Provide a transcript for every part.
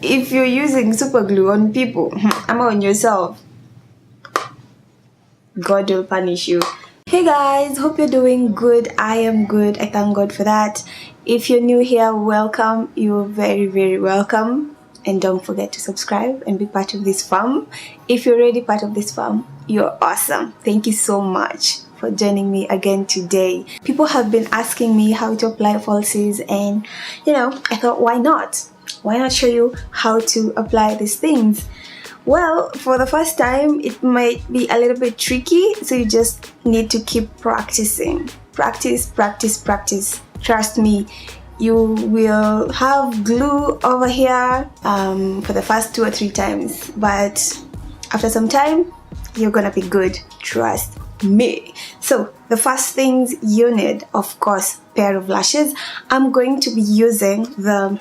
If you're using super glue on people, I'm on yourself. God will punish you. Hey guys, hope you're doing good. I am good. I thank God for that. If you're new here, welcome. You're very, very welcome. And don't forget to subscribe and be part of this fam. If you're already part of this fam, you're awesome. Thank you so much for joining me again today. People have been asking me how to apply falsies, and I thought, why not? Why not show you how to apply these things? Well, for the first time, it might be a little bit tricky, so you just need to keep practicing. Practice, practice, practice. Trust me, you will have glue over here for the first 2 or 3 times, but after some time, you're gonna be good. Trust me. So the first things you need, of course, pair of lashes. I'm going to be using the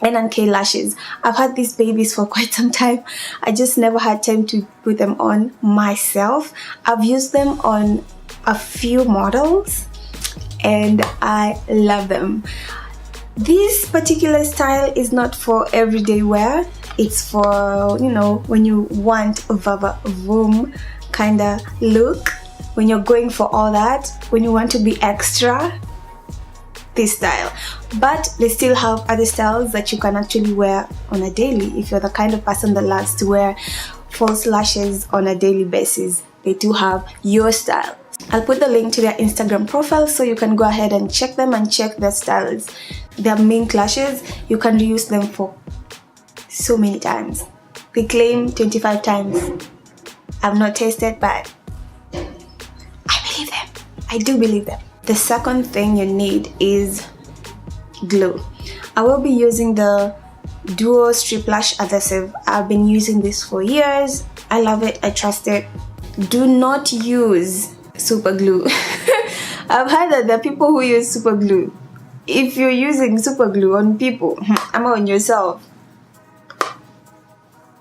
N&K lashes. I've had these babies for quite some time. I just never had time to put them on myself. I've used them on a few models and I love them. This particular style is not for everyday wear. It's for, when you want a vroom kind of look, when you're going for all that, when you want to be extra, this style. But they still have other styles that you can actually wear on a daily. If you're the kind of person that loves to wear false lashes on a daily basis, they do have your style. I'll put the link to their Instagram profile so you can go ahead and check them and check their styles. Their mink lashes, you can reuse them for so many times. They claim 25 times. I've not tasted, but I believe them. I do believe them. The second thing you need is glue. I will be using the Duo Strip Lash Adhesive. I've been using this for years. I love it. I trust it. Do not use super glue. I've heard that there are people who use super glue. If you're using super glue on people, I'm on yourself.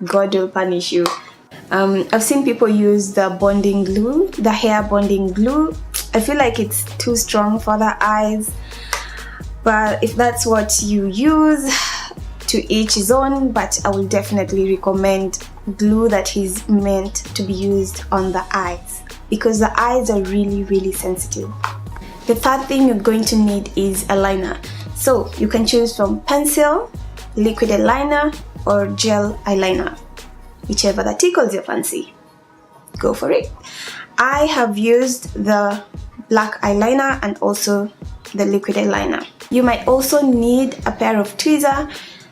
God will punish you. I've seen people use the bonding glue, the hair bonding glue. I feel like it's too strong for the eyes, but if that's what you use, to each his own. But I will definitely recommend glue that is meant to be used on the eyes, because the eyes are really, really sensitive. The third thing you're going to need is a liner. So you can choose from pencil, liquid eyeliner, or gel eyeliner, whichever that tickles your fancy. Go for it. I have used the black eyeliner and also the liquid eyeliner. You might also need a pair of tweezers,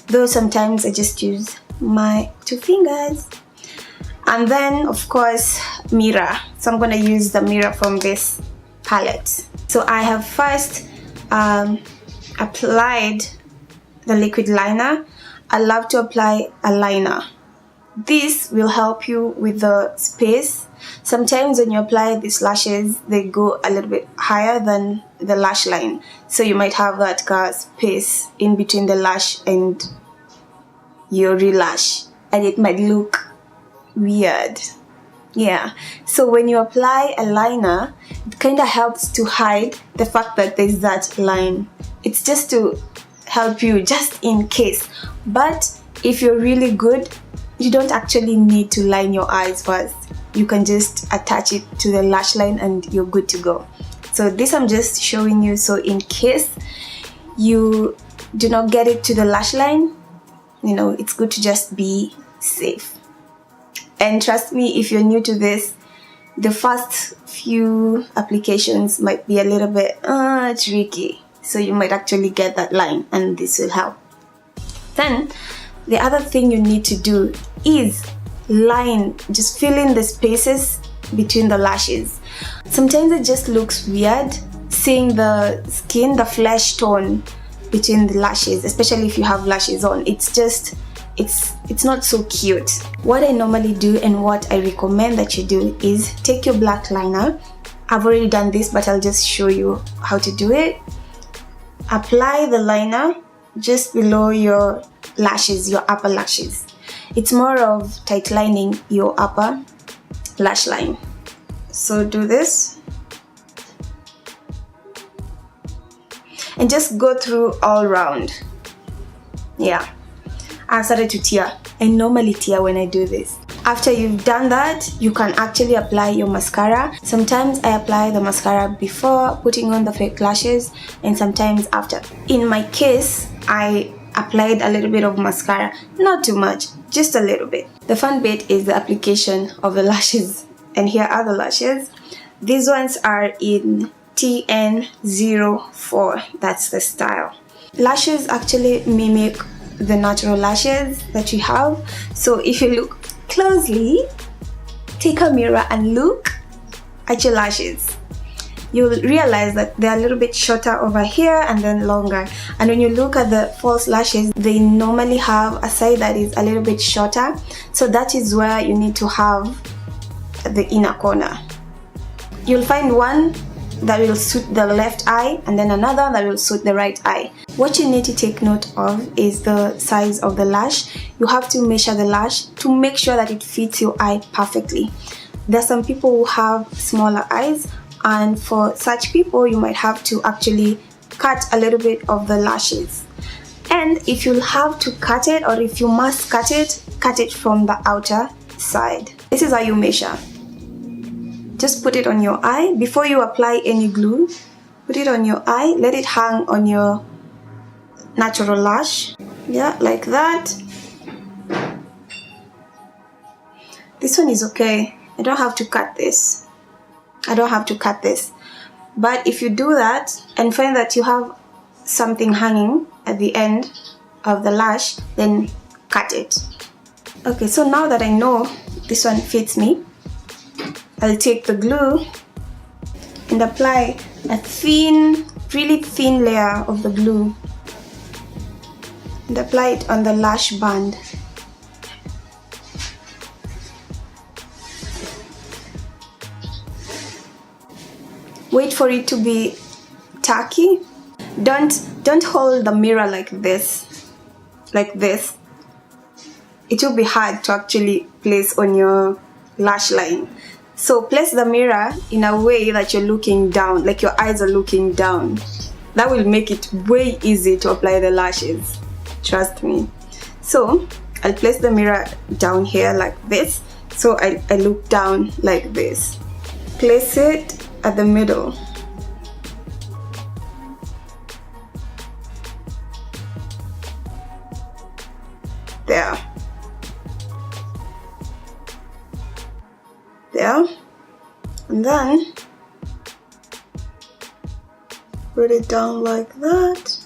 though sometimes I just use my 2 fingers. And then, of course, mirror. So I'm going to use the mirror from this palette. So I have first applied the liquid liner. I love to apply a liner. This will help you with the space. Sometimes when you apply these lashes, they go a little bit higher than the lash line. So you might have that space in between the lash and your real lash, and it might look weird. Yeah. So when you apply a liner, it kind of helps to hide the fact that there's that line. It's just to help you, just in case. But if you're really good, you don't actually need to line your eyes first. You can just attach it to the lash line and you're good to go. So this I'm just showing you, so in case you do not get it to the lash line, it's good to just be safe. And trust me, if you're new to this, the first few applications might be a little bit tricky. So you might actually get that line, and this will help. Then the other thing you need to do is just fill in the spaces between the lashes. Sometimes it just looks weird seeing the skin, the flesh tone between the lashes, especially if you have lashes on. It's not so cute. What I normally do and what I recommend that you do is take your black liner. I've already done this, but I'll just show you how to do it. Apply the liner just below your lashes, your upper lashes. It's more of tight lining your upper lash line. So do this and just go through all round. Yeah, I started to tear. I normally tear when I do this. After you've done that, you can actually apply your mascara. Sometimes I apply the mascara before putting on the fake lashes, and sometimes after. In my case, I applied a little bit of mascara, not too much, just a little bit. The fun bit is the application of the lashes, and here are the lashes. These ones are in TN04, that's the style. Lashes actually mimic the natural lashes that you have, so if you look closely, take a mirror and look at your lashes. You'll realize that they're a little bit shorter over here and then longer. And when you look at the false lashes, they normally have a side that is a little bit shorter. So that is where you need to have the inner corner. You'll find one that will suit the left eye and then another that will suit the right eye. What you need to take note of is the size of the lash. You have to measure the lash to make sure that it fits your eye perfectly. There are some people who have smaller eyes, and for such people you might have to actually cut a little bit of the lashes. And if you'll have to cut it, or if you must cut it from the outer side. This is how you measure. Just put it on your eye. Before you apply any glue, put it on your eye, let it hang on your natural lash. Yeah, like that. This one is okay. I don't have to cut this. But if you do that and find that you have something hanging at the end of the lash, then cut it. Okay, so now that I know this one fits me, I'll take the glue and apply a thin, really thin layer of the glue and apply it on the lash band. Wait for it to be tacky. Don't hold the mirror like this. It will be hard to actually place on your lash line. So place the mirror in a way that you're looking down, like your eyes are looking down. That will make it way easy to apply the lashes. Trust me. So I'll place the mirror down here like this. So I look down like this. Place it at the middle. There. And then put it down like that.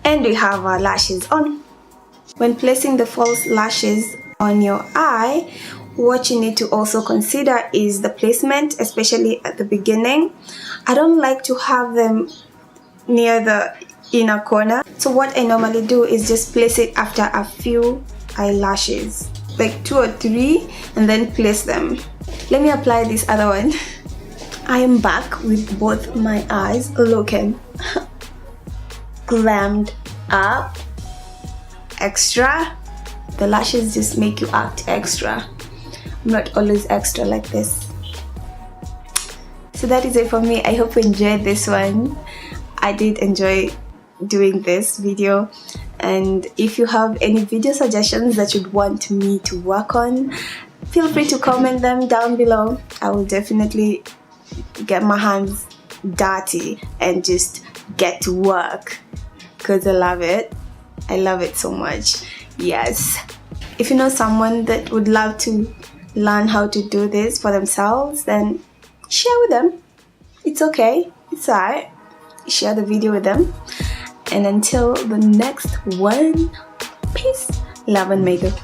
And we have our lashes on. When placing the false lashes on your eye, what you need to also consider is the placement, especially at the beginning. I don't like to have them near the inner corner. So what I normally do is just place it after a few eyelashes, like 2 or 3, and then place them. Let me apply this other one. I am back with both my eyes looking glammed up, extra. The lashes just make you act extra. I'm not always extra like this. So that is it for me. I hope you enjoyed this one. I did enjoy doing this video, and if you have any video suggestions that you'd want me to work on, feel free to comment them down below. I will definitely get my hands dirty and just get to work, because I love it. I love it so much. Yes. If you know someone that would love to learn how to do this for themselves, then share with them. It's okay. It's alright. Share the video with them. And until the next one, peace, love and makeup.